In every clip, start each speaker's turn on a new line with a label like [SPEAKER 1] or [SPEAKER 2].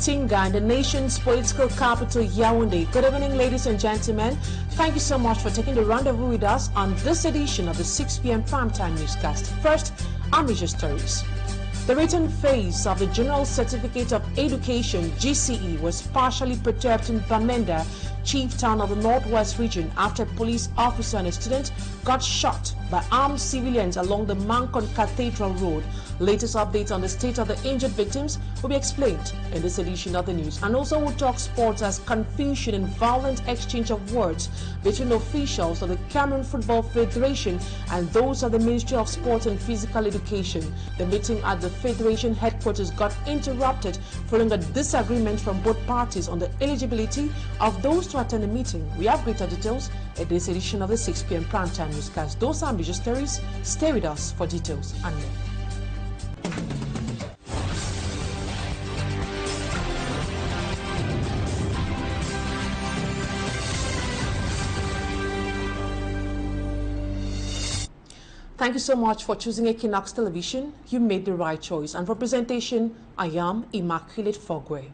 [SPEAKER 1] Tinga in the nation's political capital, Yaoundé. Good evening, ladies and gentlemen. Thank you so much for taking the rendezvous with us on this edition of the 6 p.m. primetime newscast. First, our major stories. The written phase of the General Certificate of Education, GCE, was partially perturbed in Bamenda, chief town of the Northwest region, after a police officer and a student got shot by armed civilians along the Mankon Cathedral Road. Latest updates on the state of the injured victims will be explained in this edition of the news. And also we'll talk sports as confusion and violent exchange of words between officials of the Cameroon Football Federation and those of the Ministry of Sport and Physical Education. The meeting at the Federation headquarters got interrupted following a disagreement from both parties on the eligibility of those to attend the meeting. We have greater details in this edition of the 6 p.m. primetime newscast. Those are major stories. Stay with us for details and more. Thank you so much for choosing Equinoxe Television. You made the right choice. And for presentation, I am Immaculate Fogwe.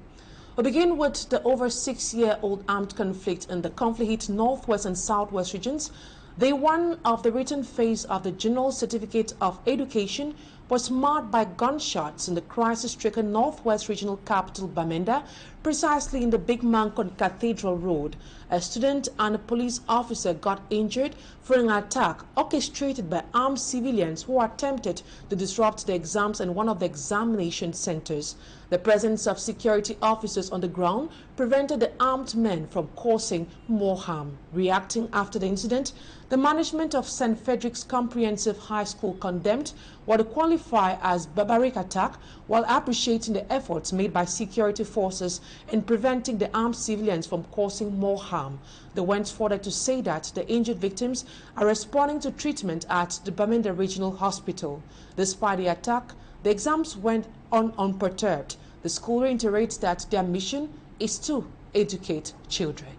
[SPEAKER 1] We'll begin with the over 6-year-old armed conflict in the conflict Northwest and Southwest regions. Day one of the written phase of the General Certificate of Education was marked by gunshots in the crisis-stricken Northwest Regional Capital, Bamenda, precisely in the Big Mankon Cathedral Road. A student and a police officer got injured following an attack orchestrated by armed civilians who attempted to disrupt the exams in one of the examination centers. The presence of security officers on the ground prevented the armed men from causing more harm. Reacting after the incident, the management of St. Frederick's Comprehensive High School condemned what they qualify as barbaric attack while appreciating the efforts made by security forces in preventing the armed civilians from causing more harm. They went further to say that the injured victims are responding to treatment at the Bamenda Regional Hospital. Despite the attack, the exams went on unperturbed. The school reiterates that their mission is to educate children.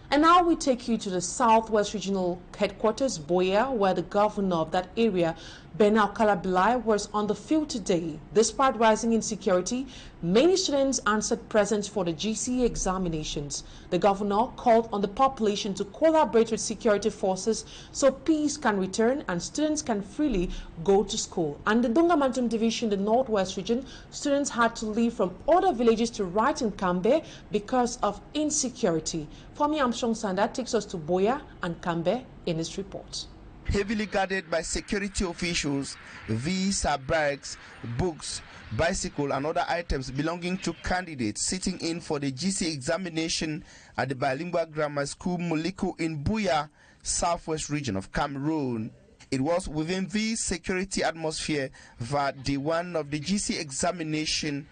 [SPEAKER 1] And now we take you to the Southwest Regional Headquarters, Boya, where the governor of that area, Bernard Kalabilai, was on the field today. Despite rising insecurity, many students answered presents for the GCE examinations. The governor called on the population to collaborate with security forces so peace can return and students can freely go to school. And the Dongamantum division, the Northwest region, students had to leave from other villages to write in Kambe because of insecurity. Fami Amshong Sanda takes us to Boya and Kambe in this report.
[SPEAKER 2] Heavily guarded by security officials, these are bags, books, bicycle and other items belonging to candidates sitting in for the GC examination at the bilingual grammar school Muliku in Buya, Southwest region of Cameroon. It was within this security atmosphere that the one of the GC examination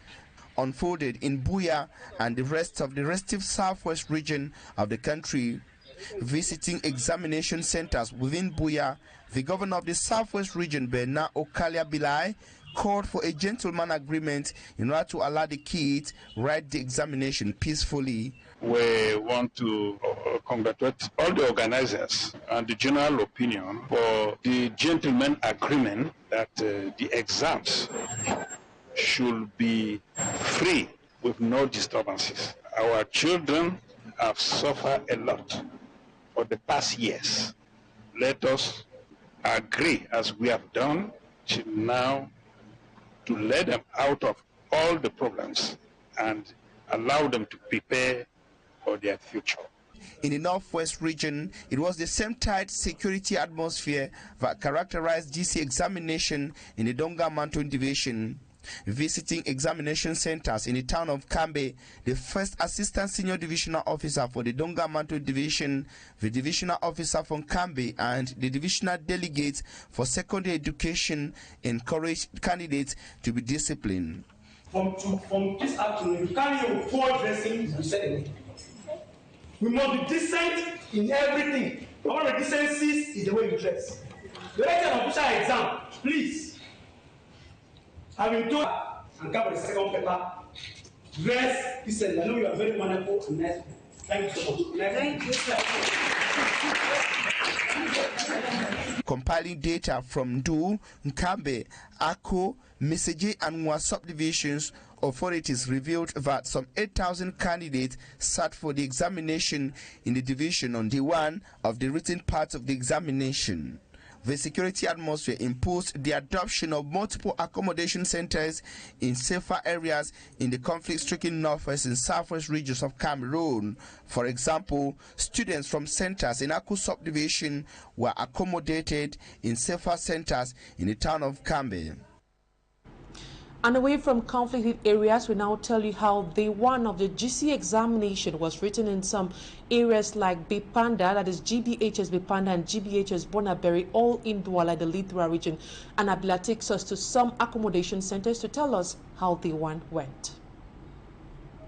[SPEAKER 2] unfolded in Buya and the rest of the restive Southwest region of the country. Visiting examination centers within Buya, the governor of the Southwest region, Bernard Kalabilai, called for a gentleman agreement in order to allow the kids write the examination peacefully.
[SPEAKER 3] We want to congratulate all the organizers and the general opinion for the gentleman agreement that the exams should be free with no disturbances. Our children have suffered a lot for the past years. Let us agree, as we have done to now, to let them out of all the problems and allow them to prepare for their future.
[SPEAKER 2] In the Northwest region, it was the same tight security atmosphere that characterized GC examination in the Donga Mountain division. Visiting examination centers in the town of Kambe, the first assistant senior divisional officer for the Donga Mountain division, the divisional officer from Kambe, and the divisional delegates for secondary education encouraged candidates to be disciplined.
[SPEAKER 4] From this afternoon, you carry your poor dressing, you said it. We must be decent in everything. One of the decencies is the way you dress. The write an official exam, please. I've been told and cover the second paper. Dress decent. I know you are very wonderful and nice. Thank you so much. Thank you, sir.
[SPEAKER 2] Compiling data from Nous, Nkambe, Ako, Meseje and Mwa subdivisions, authorities revealed that some 8,000 candidates sat for the examination in the division on day one of the written part of the examination. The security atmosphere imposed the adoption of multiple accommodation centers in safer areas in the conflict-stricken northwest and southwest regions of Cameroon. For example, students from centers in Aku subdivision were accommodated in safer centers in the town of Kambe.
[SPEAKER 1] And away from conflict areas, we now tell you how day one of the GC examination was written in some areas like Bipanda, that is GBHS Bipanda and GBHS Bonaberry, all in Douala, the Lithra region. And Abila takes us to some accommodation centers to tell us how day one went.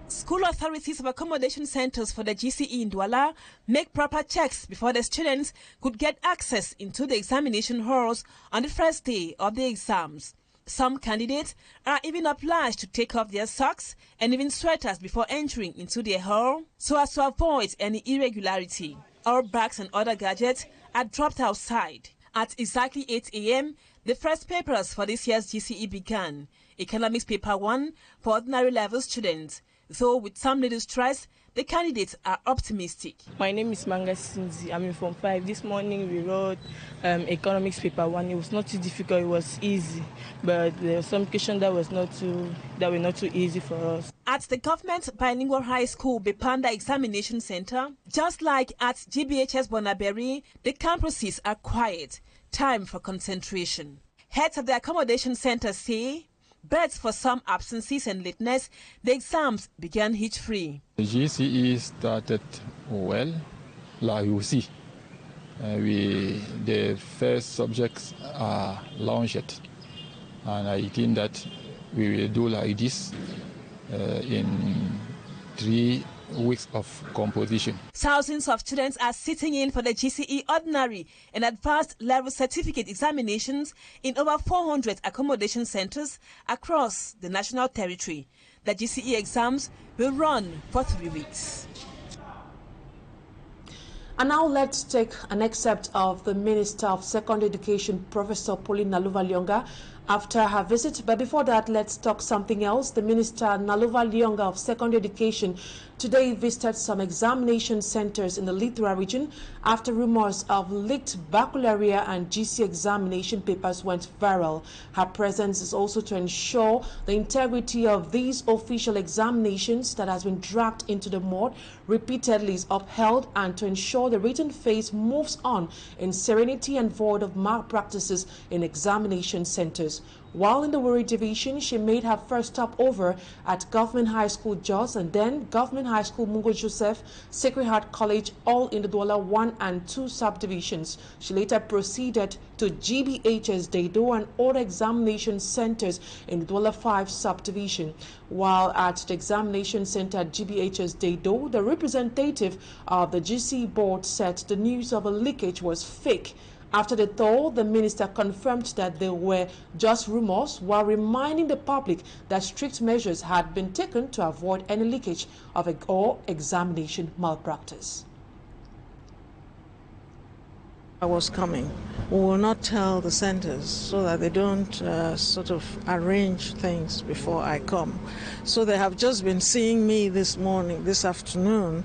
[SPEAKER 5] School authorities of accommodation centers for the GCE in Douala make proper checks before the students could get access into the examination halls on the first day of the exams. Some candidates are even obliged to take off their socks and even sweaters before entering into their hall so as to avoid any irregularity. All bags and other gadgets are dropped outside. At exactly 8 a.m., the first papers for this year's GCE began. Economics Paper 1 for ordinary level students. Though with some little stress, the candidates are optimistic.
[SPEAKER 6] My name is Manga Sinzi. I'm in Form 5. This morning we wrote Economics Paper 1. It was not too difficult, it was easy. But there were some questions that were not too easy for us.
[SPEAKER 5] At the Government Bilingual High School Bipanda Examination Center, just like at GBHS Bonaberry, the campuses are quiet. Time for concentration. Heads of the accommodation center say, but for some absences and lateness, the exams began hitch-free.
[SPEAKER 7] The GCE started well, like you see. The first subjects are launched, and I think that we will do like this in 3 weeks of composition.
[SPEAKER 5] Thousands of students are sitting in for the GCE ordinary and advanced level certificate examinations in over 400 accommodation centers across the national territory. The GCE exams will run for 3 weeks.
[SPEAKER 1] And now let's take an excerpt of the Minister of Secondary Education, Professor Pauline Naluva-Lyonga, after her visit. But before that, let's talk something else. The Minister Naluva-Lyonga of Secondary Education today visited some examination centers in the Lithra region after rumors of leaked baccalaureate and GC examination papers went viral. Her presence is also to ensure the integrity of these official examinations that has been dragged into the mud repeatedly is upheld, and to ensure the written phase moves on in serenity and void of malpractices in examination centers. While in the Wari division, she made her first stop over at Government High School Jos and then Government High School Mungo Joseph, Sacred Heart College, all in the Douala 1 and 2 subdivisions. She later proceeded to GBHS Deido and other examination centers in the Douala 5 subdivision. While at the examination center at GBHS Deido, the representative of the GC board said the news of a leakage was fake. After the thaw, the minister confirmed that they were just rumors, while reminding the public that strict measures had been taken to avoid any leakage of or examination malpractice.
[SPEAKER 8] I was coming. We will not tell the centers so that they don't sort of arrange things before I come. So they have just been seeing me this afternoon,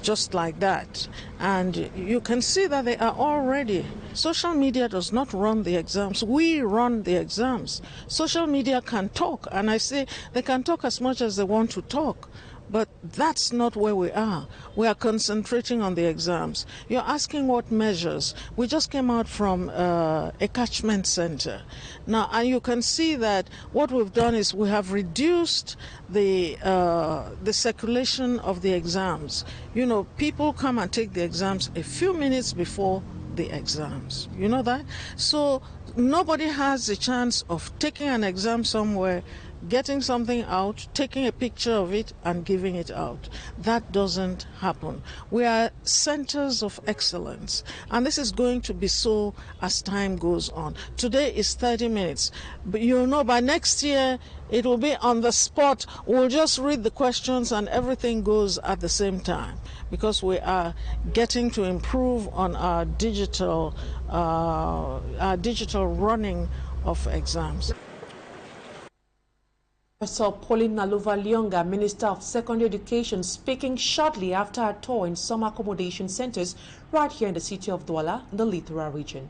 [SPEAKER 8] just like that. And you can see that they are all ready. Social media does not run the exams. We run the exams. Social media can talk, and I say they can talk as much as they want to talk. But that's not where we are. We are concentrating on the exams. You're asking what measures. We just came out from a catchment center. Now, and you can see that what we've done is we have reduced the circulation of the exams. You know, people come and take the exams a few minutes before the exams. You know that? So nobody has a chance of taking an exam somewhere, getting something out, taking a picture of it and giving it out. That doesn't happen. We are centers of excellence, and this is going to be so as time goes on. Today is 30 minutes, but you know by next year it will be on the spot. We'll just read the questions and everything goes at the same time, because we are getting to improve on our digital running of exams.
[SPEAKER 1] Professor Pauline Naluva-Lyonga, Minister of Secondary Education, speaking shortly after a tour in some accommodation centers right here in the city of Douala, in the Littoral region.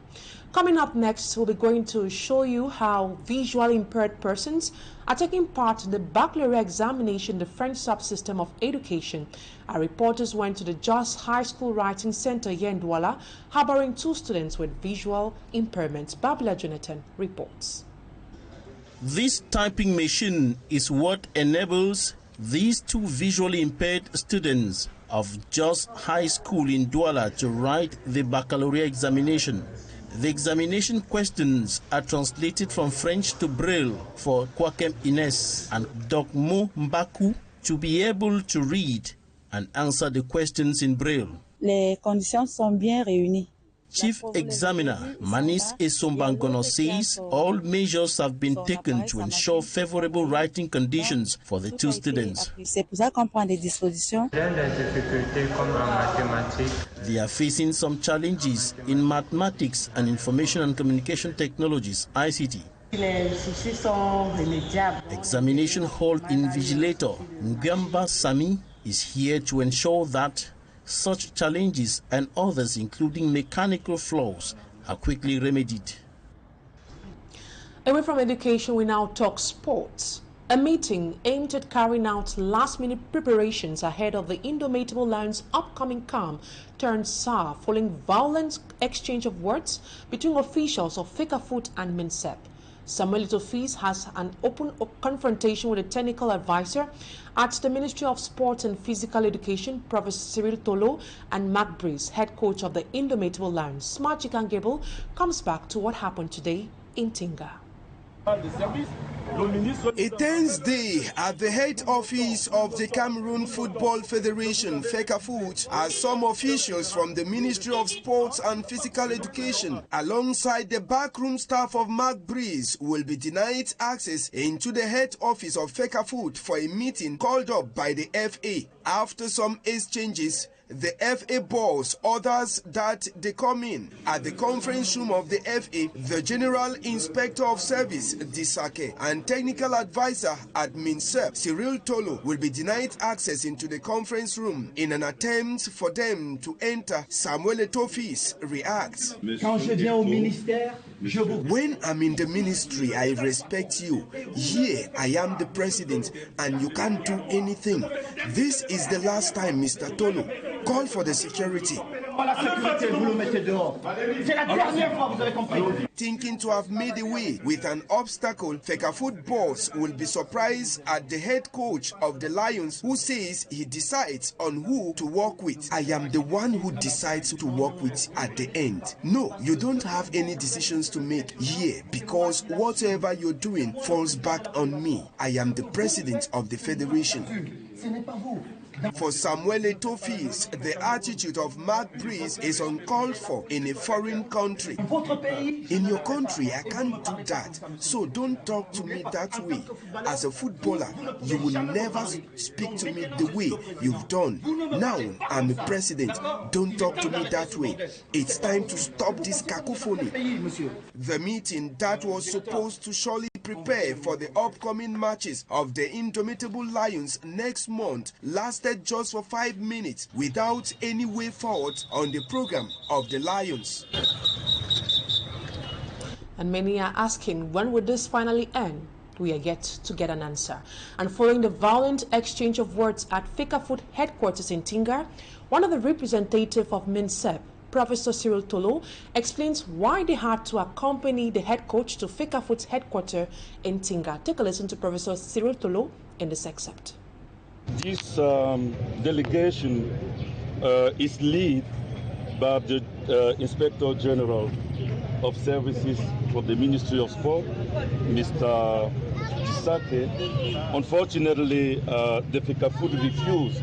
[SPEAKER 1] Coming up next, we'll be going to show you how visually impaired persons are taking part in the baccalaureate examination, the French subsystem of education. Our reporters went to the Jos High School Writing Center here in Douala, harboring 2 students with visual impairments. Babila Jonathan reports.
[SPEAKER 9] This typing machine is what enables these 2 visually impaired students of Jos High School in Douala to write the baccalaureate examination. The examination questions are translated from French to Braille for Kwakem Ines and Dokmo Mbaku to be able to read and answer the questions in Braille.
[SPEAKER 10] Les conditions sont bien réunies.
[SPEAKER 9] Chief Examiner Manis Esombangono says all measures have been taken to ensure favorable writing conditions for the 2 students. They are facing some challenges in mathematics and information and communication technologies, ICT. Examination Hall Invigilator Ngamba Sami is here to ensure that such challenges and others, including mechanical flaws, are quickly remedied.
[SPEAKER 1] Away from education, we now talk sports. A meeting aimed at carrying out last-minute preparations ahead of the Indomitable Lion's upcoming calm turned sour following violent exchange of words between officials of Fecafoot and MINSEP. Samuel Itofis has an open confrontation with a technical advisor at the Ministry of Sport and Physical Education, Professor Cyril Tolo, and Mark Breeze, head coach of the Indomitable Lions. Smart Chicken Gable comes back to what happened today in Tinga.
[SPEAKER 11] A tense day at the head office of the Cameroon Football Federation, Fecafoot, as some officials from the Ministry of Sports and Physical Education, alongside the backroom staff of Mark Breeze, will be denied access into the head office of Fecafoot for a meeting called up by the FA. After some exchanges, the FA boss orders that they come in. At the conference room of the FA, the General Inspector of Service, Disake, and Technical Advisor at MINSEP, Cyril Tolo, will be denied access into the conference room in an attempt for them to enter. Samuel Etofis reacts. When I'm in the ministry, I respect you. Here, I am the president, and you can't do anything. This is the last time, Mr. Tolo. Call for the security. Thinking to have made away with an obstacle, Fecafoot boss will be surprised at the head coach of the Lions, who says he decides on who to work with. I am the one who decides to work with at the end. No, you don't have any decisions to make here, because whatever you're doing falls back on me. I am the president of the federation. For Samuel Etofis, the attitude of Mark Breeze is uncalled for in a foreign country. In your country, I can't do that, so don't talk to me that way. As a footballer, you will never speak to me the way you've done. Now, I'm a president, don't talk to me that way. It's time to stop this cacophony. The meeting that was supposed to surely prepare for the upcoming matches of the Indomitable Lions next month lasted just for 5 minutes without any way forward on the program of the Lions.
[SPEAKER 1] And many are asking, when will this finally end? We are yet to get an answer. And following the violent exchange of words at Fecafoot headquarters in Tinga, one of the representatives of MINSEP, Professor Cyril Tolo, explains why they had to accompany the head coach to Fecafoot's headquarters in Tinga. Take a listen to Professor Cyril Tolo in this excerpt.
[SPEAKER 12] This delegation is led by the Inspector General of Services for the Ministry of Sport, Mr. Disake. Unfortunately, the Fecafoot refused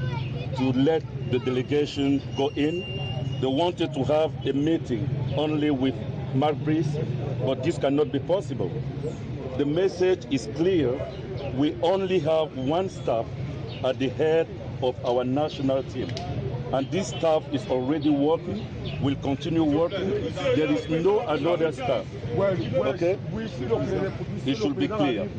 [SPEAKER 12] to let the delegation go in. They wanted to have a meeting only with Mark Breeze, but this cannot be possible. The message is clear. We only have one staff at the head of our national team, and this staff is already working, will continue working. There is no another staff. Okay? It should be clear.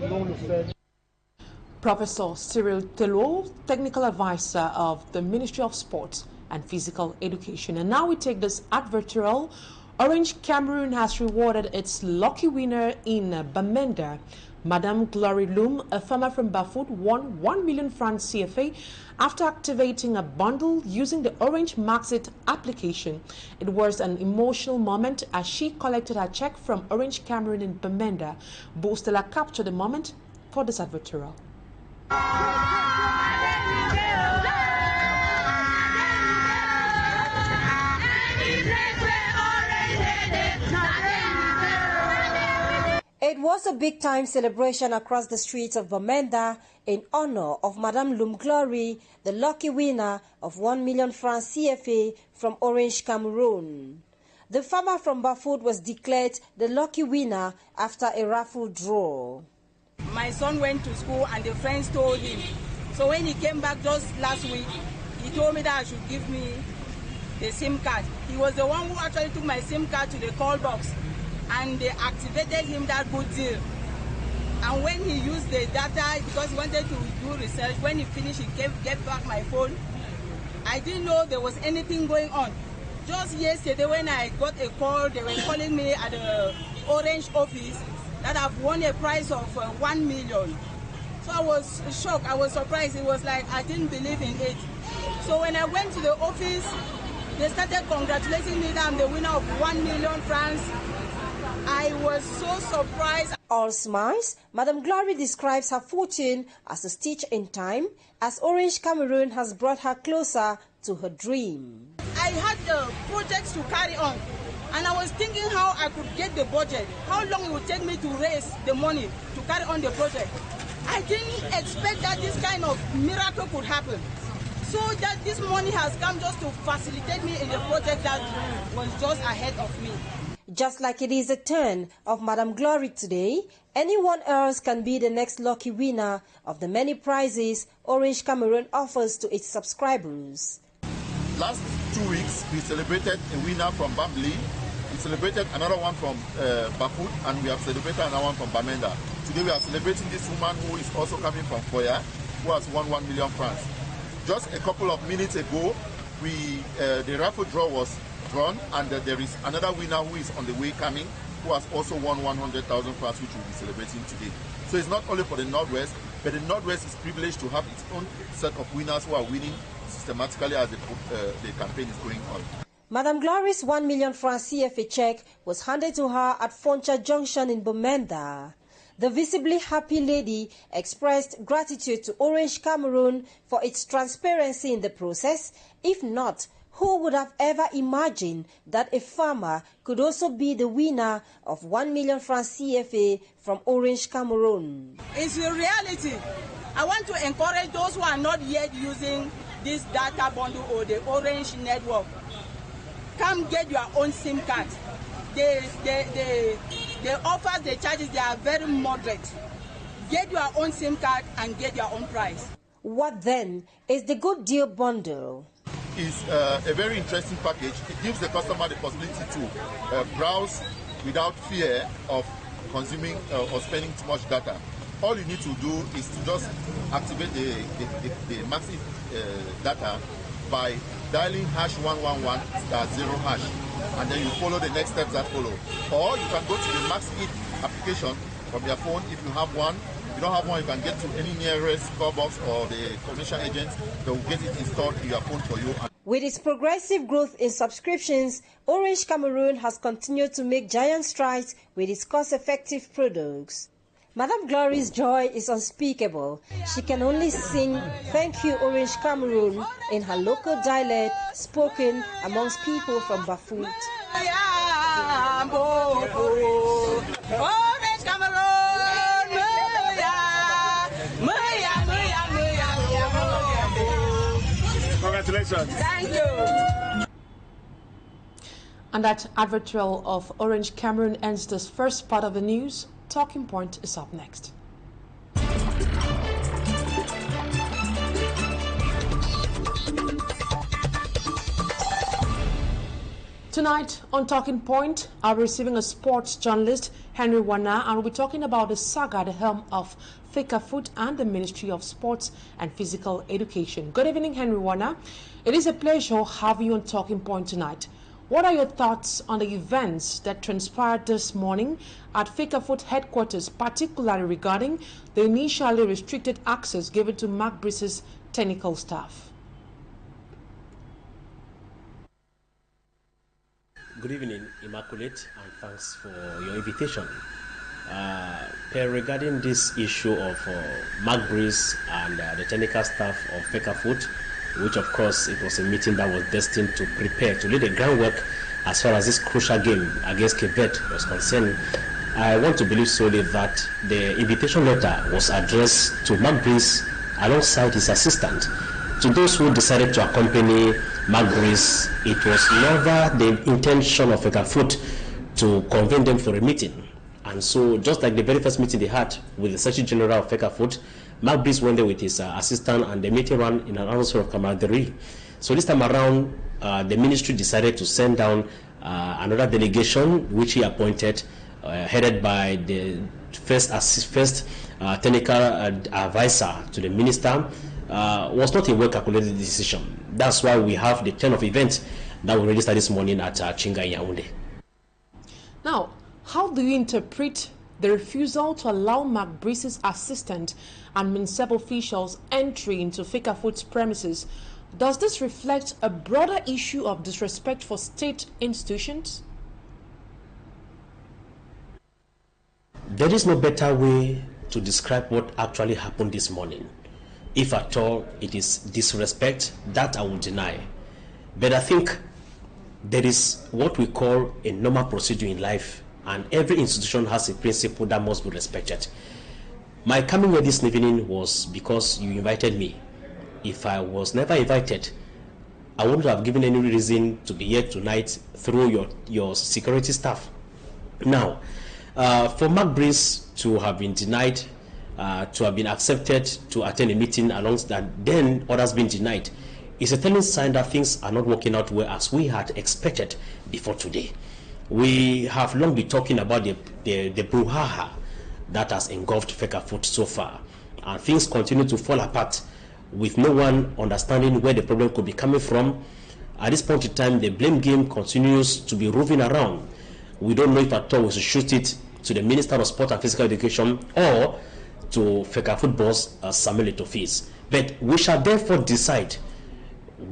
[SPEAKER 1] Professor Cyril Tello, Technical Advisor of the Ministry of Sports and Physical Education. And now we take this advertorial. Orange Cameroon has rewarded its lucky winner in Bamenda. Madame Glory Loom, a farmer from Bafut, won 1 million francs CFA after activating a bundle using the Orange Maxit application. It was an emotional moment as she collected her check from Orange Cameroon in Bamenda. Bostela captured the moment for this advertorial.
[SPEAKER 13] It was a big-time celebration across the streets of Bamenda in honor of Madame Loum Glory, the lucky winner of 1 million francs CFA from Orange Cameroon. The farmer from Bafut was declared the lucky winner after a raffle draw.
[SPEAKER 14] My son went to school and the friends told him. So when he came back just last week, he told me that I should give me the SIM card. He was the one who actually took my SIM card to the call box. And they activated him that good deal. And when he used the data, because he wanted to do research, when he finished, he gave back my phone. I didn't know there was anything going on. Just yesterday when I got a call, they were calling me at the Orange office that I've won a prize of 1 million. So I was shocked, I was surprised. It was like I didn't believe in it. So when I went to the office, they started congratulating me that I'm the winner of 1 million francs. I was so surprised.
[SPEAKER 13] All smiles, Madame Glory describes her fortune as a stitch in time, as Orange Cameroon has brought her closer to her dream.
[SPEAKER 14] I had projects to carry on, and I was thinking how I could get the budget, how long it would take me to raise the money to carry on the project. I didn't expect that this kind of miracle could happen. So that this money has come just to facilitate me in the project that was just ahead of me.
[SPEAKER 13] Just like it is a turn of Madame Glory today, anyone else can be the next lucky winner of the many prizes Orange Cameroon offers to its subscribers.
[SPEAKER 15] Last 2 weeks, we celebrated a winner from Bambli, we celebrated another one from Bafut, and we have celebrated another one from Bamenda. Today we are celebrating this woman who is also coming from Foya, who has won 1 million francs. Just a couple of minutes ago, the raffle draw was drawn, and there is another winner who is on the way coming, who has also won 100,000 francs, which we'll be celebrating today. So it's not only for the Northwest, but the Northwest is privileged to have its own set of winners who are winning systematically as the campaign is going on.
[SPEAKER 13] Madame Glory's 1 million francs CFA check was handed to her at Foncha Junction in Bamenda. The visibly happy lady expressed gratitude to Orange Cameroon for its transparency in the process. If not, who would have ever imagined that a farmer could also be the winner of 1 million francs CFA from Orange Cameroon?
[SPEAKER 14] It's a reality. I want to encourage those who are not yet using this data bundle or the Orange network. Come get your own SIM card. The offers, the charges, they are very moderate. Get your own SIM card and get your own price.
[SPEAKER 13] What then is the good deal bundle?
[SPEAKER 15] Is a very interesting package. It gives the customer the possibility to browse without fear of consuming or spending too much data. All you need to do is to just activate the Maxi data by dialing #111 *0#, and then you follow the next steps that follow. Or you can go to the Maxi application from your phone if you have one. If you don't have one, you can get to any nearest call box or the commercial agent. They will get it installed in your phone for you.
[SPEAKER 13] With its progressive growth in subscriptions, Orange Cameroon has continued to make giant strides with its cost-effective products. Madame Glory's joy is unspeakable. She can only sing "Thank you, Orange Cameroon" in her local dialect, spoken amongst people from Bafut.
[SPEAKER 14] Orange Cameroon!
[SPEAKER 4] Congratulations.
[SPEAKER 14] Thank you.
[SPEAKER 1] And that advertorial of Orange Cameroon ends this first part of the news. Talking Point is up next. Tonight on Talking Point, I'll be receiving a sports journalist, Henry Wana, and we'll be talking about the saga at the helm of FECAFOOT and the Ministry of Sports and Physical Education. Good evening, Henry Warner. It is a pleasure having you on Talking Point tonight. What are your thoughts on the events that transpired this morning at FECAFOOT headquarters, particularly regarding the initially restricted access given to Mark Breeze's technical staff?
[SPEAKER 16] Good evening, Immaculate, and thanks for your invitation. Regarding this issue of Mark Breeze and the technical staff of FECAFOOT, which of course it was a meeting that was destined to prepare to lay the groundwork as far as this crucial game against Cape Verde was concerned, I want to believe solely that the invitation letter was addressed to Mark Breeze alongside his assistant. To those who decided to accompany Mark Breeze, it was never the intention of FECAFOOT to convene them for a meeting. And so, just like the very first meeting they had with the Secretary General of FECAFOOT, Mark Breeze went there with his assistant, and the meeting ran in an atmosphere of camaraderie. So this time around, the ministry decided to send down another delegation, which he appointed, headed by the first technical advisor to the minister. Was not a well-calculated decision. That's why we have the turn of events that we registered this morning at Chinga in Yaoundé.
[SPEAKER 1] Now, how do you interpret the refusal to allow Mark Breeze's assistant and municipal officials entry into FECAFOOT's premises? Does this reflect a broader issue of disrespect for state institutions?
[SPEAKER 16] There is no better way to describe what actually happened this morning. If at all it is disrespect, that I will deny. But I think there is what we call a normal procedure in life, and every institution has a principle that must be respected. My coming here this evening was because you invited me. If I was never invited, I wouldn't have given any reason to be here tonight through your security staff. Now, for Mark Breeze to have been denied, to have been accepted to attend a meeting alongside then others being denied, is a telling sign that things are not working out well as we had expected before today. We have long been talking about the brouhaha that has engulfed FECAFOOT so far, and things continue to fall apart with no one understanding where the problem could be coming from. At this point in time, the blame game continues to be roving around. We don't know if at all we should shoot it to the Minister of Sport and Physical Education or to FECAFOOT boss Samuel Etofis. But we shall therefore decide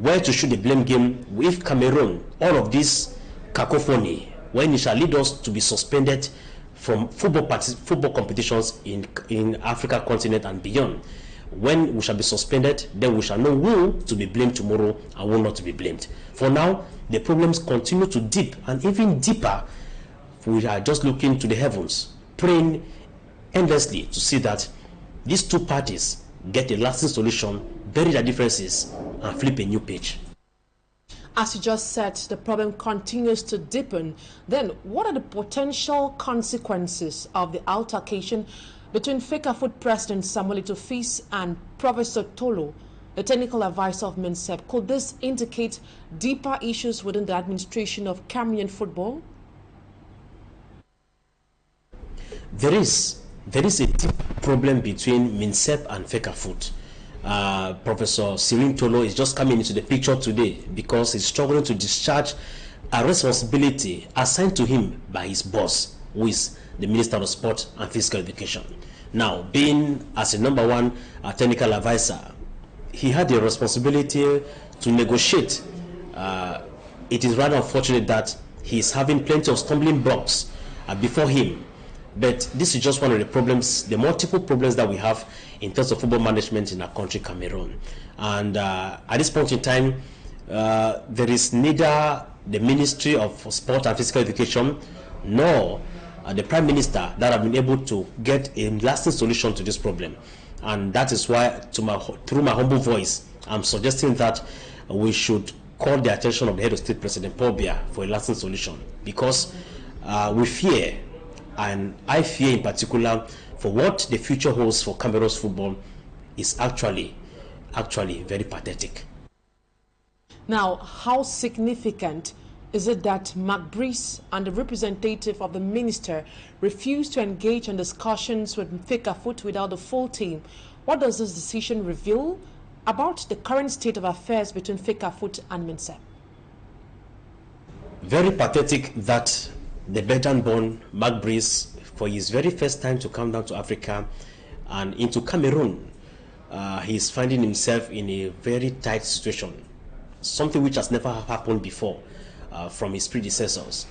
[SPEAKER 16] where to shoot the blame game with Cameroon. All of this cacophony, when it shall lead us to be suspended from football competitions in Africa continent and beyond. When we shall be suspended, then we shall know who to be blamed tomorrow and who not to be blamed. For now, the problems continue to deep, and even deeper. We are just looking to the heavens, praying endlessly to see that these two parties get a lasting solution, bury their differences, and flip a new page.
[SPEAKER 1] As you just said, the problem continues to deepen. Then, what are the potential consequences of the altercation between FECAFOOT President Samuel Etofis and Professor Tolo, the technical advisor of MINSEP? Could this indicate deeper issues within the administration of Cameroon football?
[SPEAKER 16] There is a deep problem between MINSEP and FECAFOOT. Professor Cyril Tolo is just coming into the picture today because he's struggling to discharge a responsibility assigned to him by his boss, who is the Minister of Sport and Physical Education. Now, being as a number one technical advisor, he had the responsibility to negotiate. It is rather unfortunate that he is having plenty of stumbling blocks before him. But this is just one of the problems, the multiple problems that we have in terms of football management in our country, Cameroon. And at this point in time, there is neither the Ministry of Sport and Physical Education nor the Prime Minister that have been able to get a lasting solution to this problem. And that is why, through my humble voice, I'm suggesting that we should call the attention of the head of state, President Paul Biya, for a lasting solution. Because we fear, and I fear in particular, for what the future holds for Cameroon's football is actually very pathetic.
[SPEAKER 1] Now, how significant Is it that Mark Brees and the representative of the minister refused to engage in discussions with Fecafoot without the full team? What does this decision reveal about the current state of affairs between Fecafoot and MINSEP?
[SPEAKER 16] Very pathetic that the Belgian-born Mark Brees, for his very first time to come down to Africa and into Cameroon, he is finding himself in a very tight situation, something which has never happened before from his predecessors.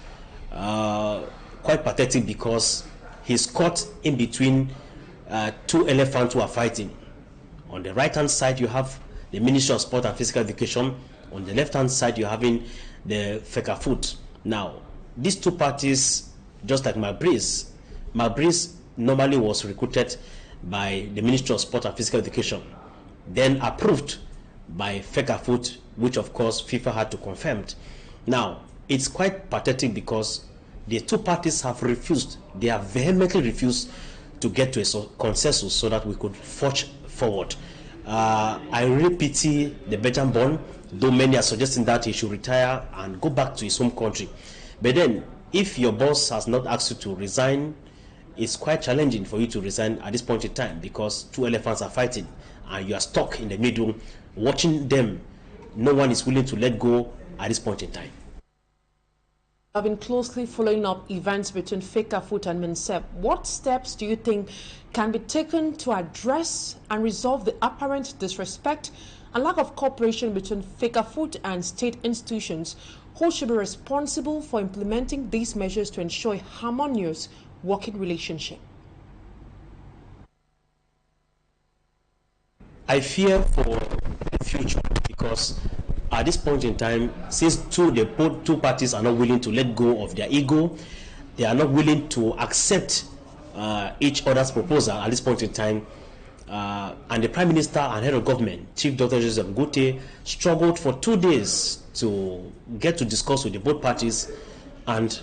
[SPEAKER 16] Quite pathetic because he's caught in between two elephants who are fighting. On the right-hand side, you have the Ministry of Sport and Physical Education. On the left-hand side, you're having the Fecafoot. Now, these two parties, just like Mark Brees normally was recruited by the Ministry of Sport and Physical Education, then approved by Fecafoot, which of course FIFA had to confirm. Now, it's quite pathetic because the two parties have refused, they have vehemently refused to get to a consensus so that we could forge forward. I really pity the Belgian-born, though many are suggesting that he should retire and go back to his home country. But then, if your boss has not asked you to resign, it's quite challenging for you to resign at this point in time because two elephants are fighting and you are stuck in the middle watching them. No one is willing to let go at this point in time.
[SPEAKER 1] I've been closely following up events between Fecafoot and MINSEP. What steps do you think can be taken to address and resolve the apparent disrespect and lack of cooperation between Fecafoot and state institutions? Who should be responsible for implementing these measures to ensure a harmonious working relationship?
[SPEAKER 16] I fear for the future because at this point in time, since both two parties are not willing to let go of their ego, they are not willing to accept each other's proposal at this point in time, and the Prime Minister and Head of Government, Chief Dr. Joseph Ngute, struggled for 2 days to get to discuss with the both parties, and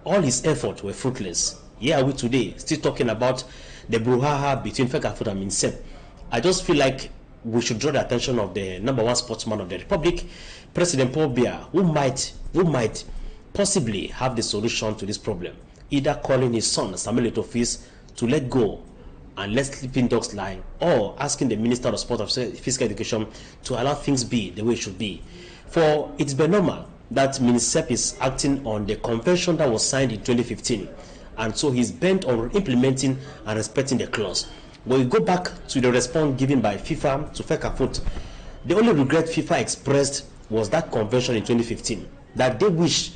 [SPEAKER 16] all his efforts were fruitless. Here are we today, still talking about the brouhaha between Fecafoot and MINSEP. I just feel like we should draw the attention of the #1 sportsman of the Republic, President Paul Biya, who might possibly have the solution to this problem, either calling his son Samuel Eto'o to let go and let sleeping dogs lie, or asking the Minister of Sport and Physical Education to allow things be the way it should be. For it's been normal that MINSEP is acting on the convention that was signed in 2015, and so he's bent on implementing and respecting the clause. When we go back to the response given by FIFA to Fecafoot, the only regret FIFA expressed was that convention in 2015, that they wish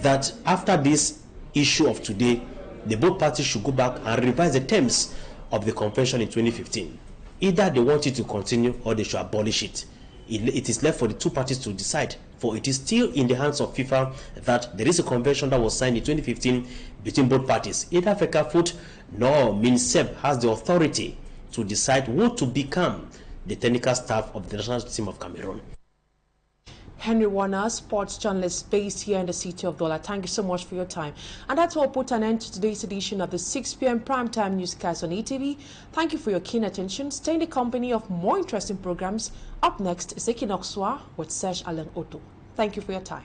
[SPEAKER 16] that after this issue of today, the both parties should go back and revise the terms of the convention in 2015. Either they want it to continue or they should abolish it. It is left for the two parties to decide, for it is still in the hands of FIFA that there is a convention that was signed in 2015 between both parties. Either Fecafoot nor MINSEP has the authority to decide who to become the technical staff of the national team of Cameroon.
[SPEAKER 1] Henry Warner, sports journalist based here in the city of Douala. Thank you so much for your time. And that will put an end to today's edition of the 6 p.m. primetime newscast on ETV. Thank you for your keen attention. Stay in the company of more interesting programs. Up next is Equinoxe with Serge Alain Otto. Thank you for your time.